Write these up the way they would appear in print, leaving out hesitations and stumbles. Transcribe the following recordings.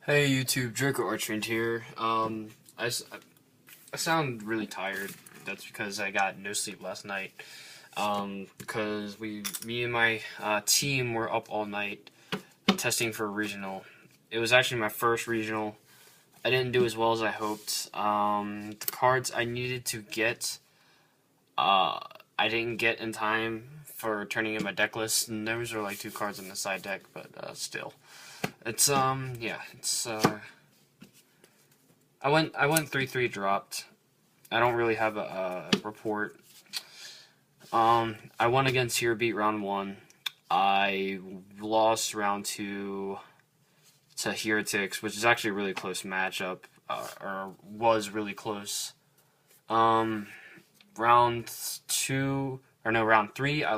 Hey YouTube, Draco Archfiend here. I sound really tired. That's because I got no sleep last night. Because me and my team were up all night testing for a regional. It was actually my first regional. I didn't do as well as I hoped. The cards I needed to get, I didn't get in time for turning in my deck list, and those are like two cards in the side deck, but still. It's yeah, it's I went 3-3 dropped. I don't really have a report. I won against Hero Beat round 1. I lost round 2 to Heretics, which is actually a really close matchup, or was really close. Round 2, or no, round 3, I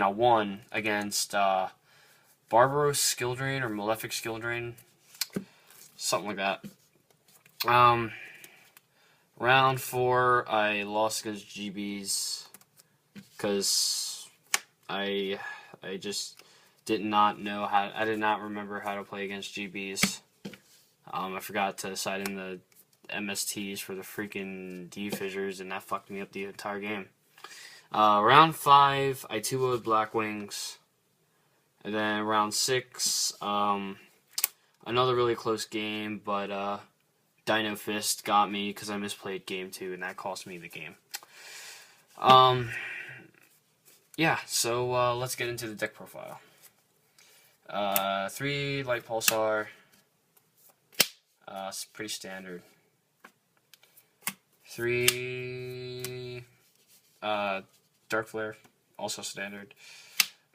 won against Barbaros Skill Drain or Malefic Skill Drain, something like that. Round 4, I lost against GBs because I just did not know how. I did not remember how to play against GBs. I forgot to side in the MSTs for the freaking D-Fissures, and that fucked me up the entire game. Round 5, I 2-0'd Blackwings. And then round 6, another really close game, but Dino Fist got me because I misplayed game 2, and that cost me the game. Yeah, so let's get into the deck profile. 3 Light Pulsar, it's pretty standard. 3 Dark Flare, also standard.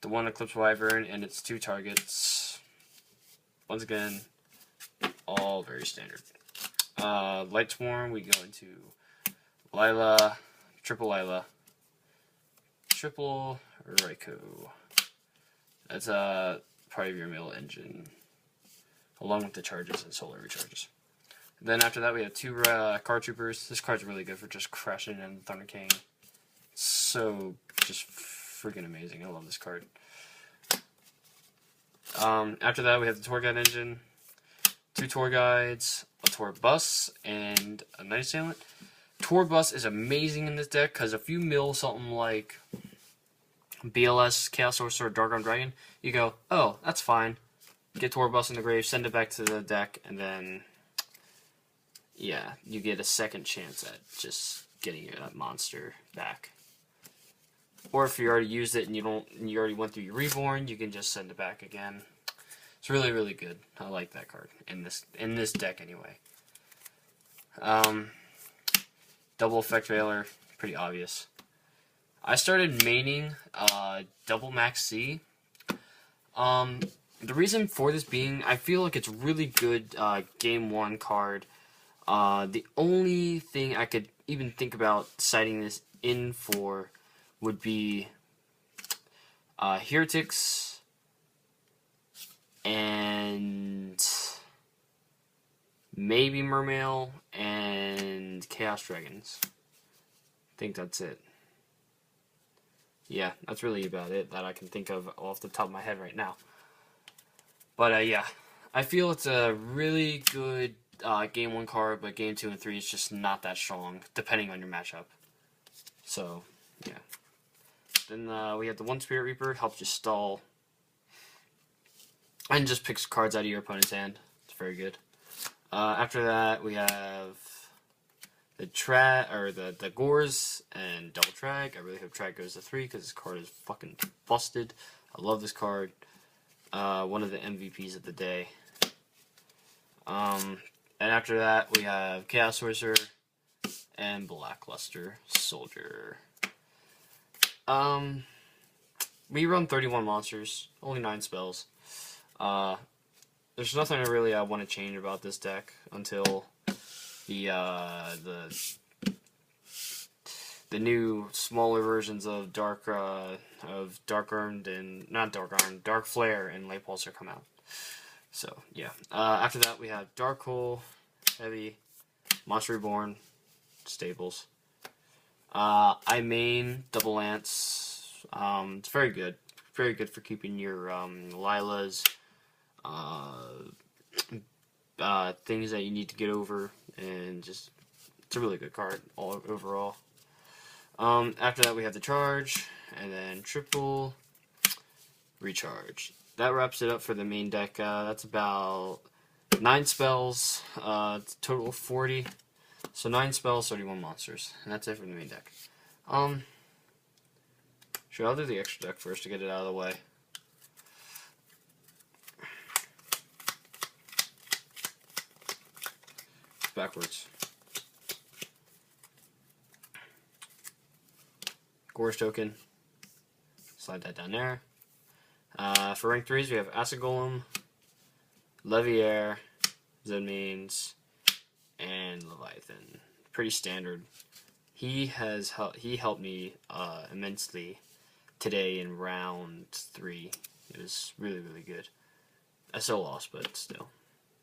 The 1 Eclipse Wyvern and its 2 targets. Once again, all very standard. Light Swarm, we go into Lila, Triple Lila, Triple Raikou. That's part of your middle engine, along with the charges and solar recharges. Then after that, we have 2 Card Troopers. This card's really good for just crashing in Thunder King. So just freaking amazing. I love this card. After that, we have the Tour Guide engine, 2 Tour Guides, a Tour Bus, and a Night Assailant. Tour Bus is amazing in this deck because if you mill something like BLS, Chaos Sorcerer, Dark Dragon, you go, oh, that's fine. Get Tour Bus in the grave, send it back to the deck, and then, yeah, you get a second chance at just getting a monster back. Or if you already used it and you already went through your Reborn, you can just send it back again. It's really, really good. I like that card in this deck anyway. Double Effect Veiler, pretty obvious. I started maining Double Max C. The reason for this being, I feel like it's really good Game 1 card. The only thing I could even think about citing this in for would be Heretics and maybe Mermail and Chaos Dragons. I think that's it. Yeah, that's really about it that I can think of off the top of my head right now. But yeah, I feel it's a really good Game 1 card, but Game 2 and 3 is just not that strong, depending on your matchup. So, yeah. Then we have the 1 Spirit Reaper, helps you stall. And just picks cards out of your opponent's hand. It's very good. After that, we have the Gores and Double Trag. I really hope Trag goes to 3 because this card is fucking busted. I love this card. One of the MVPs of the day. And after that, we have Chaos Sorcerer and Blackluster Soldier. We run 31 monsters, only 9 spells. There's nothing I really want to change about this deck until the new smaller versions of Dark Flare and Light Pulsar come out. So yeah. After that we have Dark Hole, Heavy, Monster Reborn, Stables. I main Double Lance. It's very good for keeping your Lilas, things that you need to get over, and just it's a really good card all overall. After that we have the charge, and then triple recharge. That wraps it up for the main deck. That's about 9 spells, total of 40. So 9 spells, 31 monsters, and that's it for the main deck. Sure, I'll do the extra deck first to get it out of the way. Backwards. Gorge token. Slide that down there. For rank 3s, we have Acid Golem, Leviair, Zenmaines, and Leviathan. Pretty standard. He helped me immensely today in round 3. It was really, really good. I still lost, but still,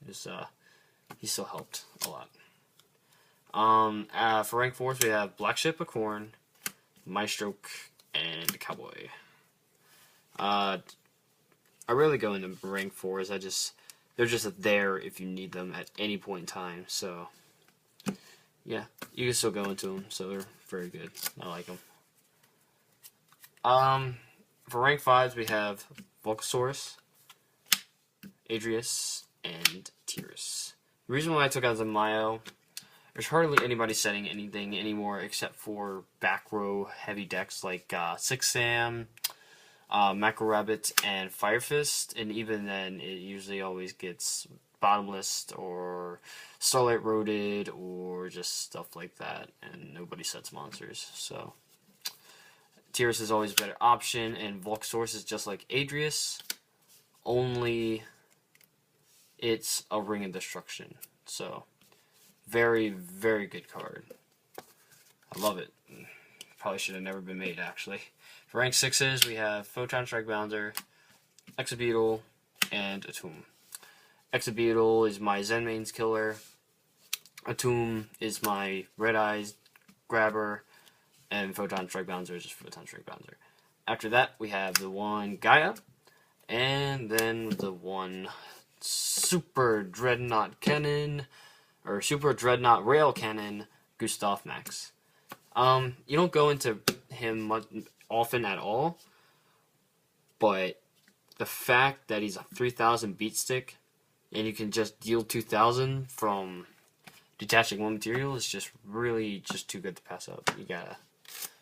it was, he still helped a lot. For rank 4s, we have Black Ship, Acorn, Maestro, and Cowboy. I rarely go into rank 4s. They're just there if you need them at any point in time. So, yeah, you can still go into them. So they're very good. I like them. For rank 5s, we have Volcasaurus, Adrius, and Tyrus. The reason why I took out Zamayo, there's hardly anybody setting anything anymore except for back row heavy decks like Six Sam, Macro Rabbit, and Fire Fist, and even then it usually always gets Bottomless or Starlight Roaded or just stuff like that, and nobody sets monsters. So Tyrus is always a better option, and Volcasaurus is just like Adrius, only it's a Ring of Destruction. So very, very good card. I love it. Probably should have never been made, actually. For rank 6s, we have Photon Strike Bounder, Exobeetle, and Atum. Exobeetle is my Zenmaines killer. Atum is my Red Eyes grabber, and Photon Strike Bounder is just Photon Strike Bounder. After that, we have the one Gaia, and then the one Super Dreadnought Cannon, or Super Dreadnought Rail Cannon, Gustav Max. You don't go into him much, often at all, but the fact that he's a 3000 beat stick, and you can just deal 2000 from detaching one material is just really just too good to pass up. You gotta,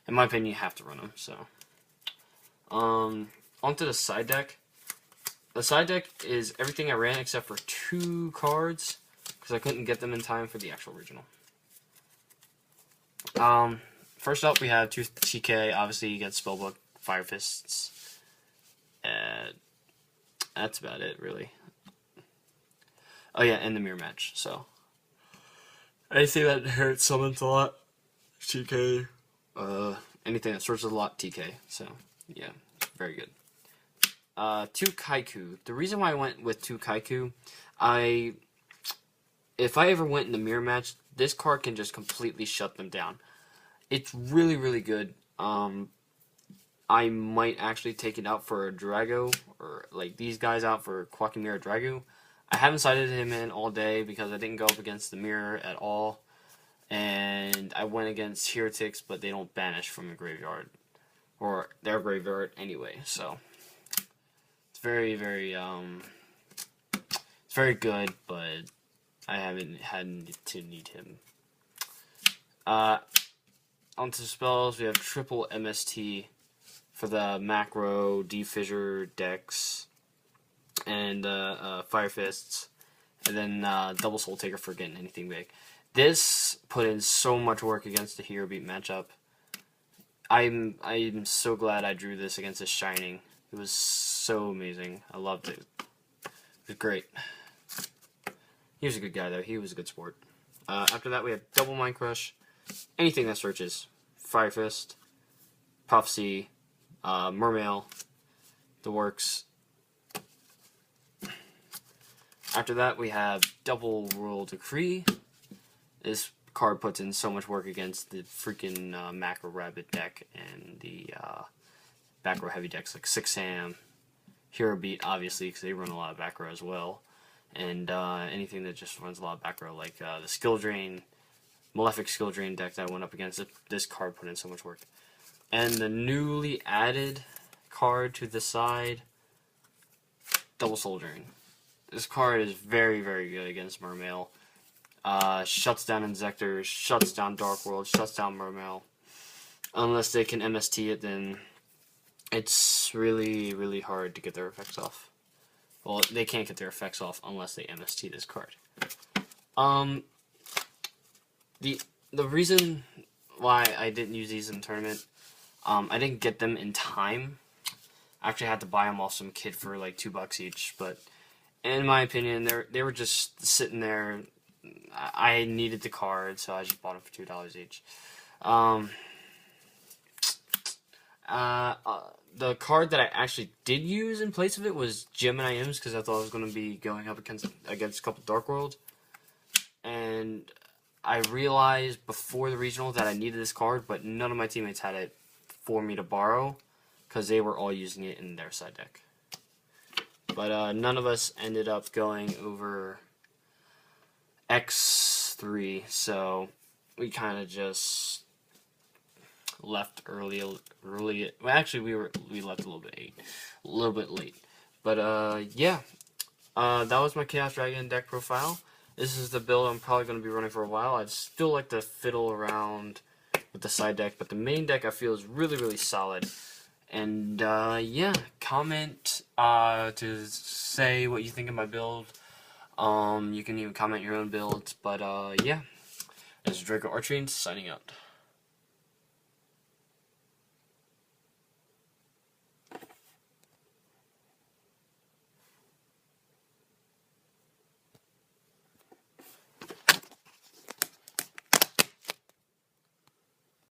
in my opinion, you have to run him. So, onto the side deck. The side deck is everything I ran except for 2 cards, because I couldn't get them in time for the actual original. First up, we have 2 TK. Obviously, you get Spellbook, Fire Fists. That's about it, really. Oh yeah, and the Mirror Match. So anything that hurts summons a lot, TK. Anything that searches a lot, TK. So yeah, very good. 2 Kaiku. The reason why I went with 2 Kaiku, if I ever went in the Mirror Match, this card can just completely shut them down. It's really, really good. I might actually take it out for a Drago, or like these guys out for Quackmira Drago. I haven't sided him in all day because I didn't go up against the mirror at all. And I went against Heretics, but they don't banish from the graveyard. Or their graveyard anyway, so it's very, very, it's very good, but I haven't had to need him. Onto spells, we have triple MST for the macro defissure decks and Fire Fists, and then double Soul Taker for getting anything big. This put in so much work against the Hero Beat matchup. I'm so glad I drew this against this Shining. It was so amazing. I loved it. It was great. He was a good guy though. He was a good sport. After that, we have double Mind Crush. Anything that searches. Fire Fist, Prophecy, Mermail, the works. After that, we have double Royal Decree. This card puts in so much work against the freaking Macro Rabbit deck and the back row heavy decks like Six Sam, Hero Beat, obviously, because they run a lot of back row as well. and anything that just runs a lot of back row, like the Skill Drain, Malefic Skill Drain deck that I went up against. This card put in so much work. And the newly added card to the side, Double Soul Drain. This card is very, very good against Mermail. Shuts down Inzektor, shuts down Dark World, shuts down Mermail. Unless they can MST it, then it's really, really hard to get their effects off. Well, they can't get their effects off unless they MST this card. The reason why I didn't use these in the tournament, I didn't get them in time. I actually had to buy them off some kid for like $2 each, but in my opinion, they were just sitting there. I needed the card, so I just bought them for $2 each. The card that I actually did use in place of it was Gemini Imps, because I thought I was going to be going up against a couple Dark World. And I realized before the regional that I needed this card, but none of my teammates had it for me to borrow, because they were all using it in their side deck. But none of us ended up going over X3, so we kind of just left early. Well, actually, we left a little bit late. But yeah, that was my Chaos Dragon deck profile. This is the build I'm probably going to be running for a while. I'd still like to fiddle around with the side deck, but the main deck I feel is really, really solid. And yeah, comment to say what you think of my build. You can even comment your own builds. But yeah, this is Draco Archfiend signing out.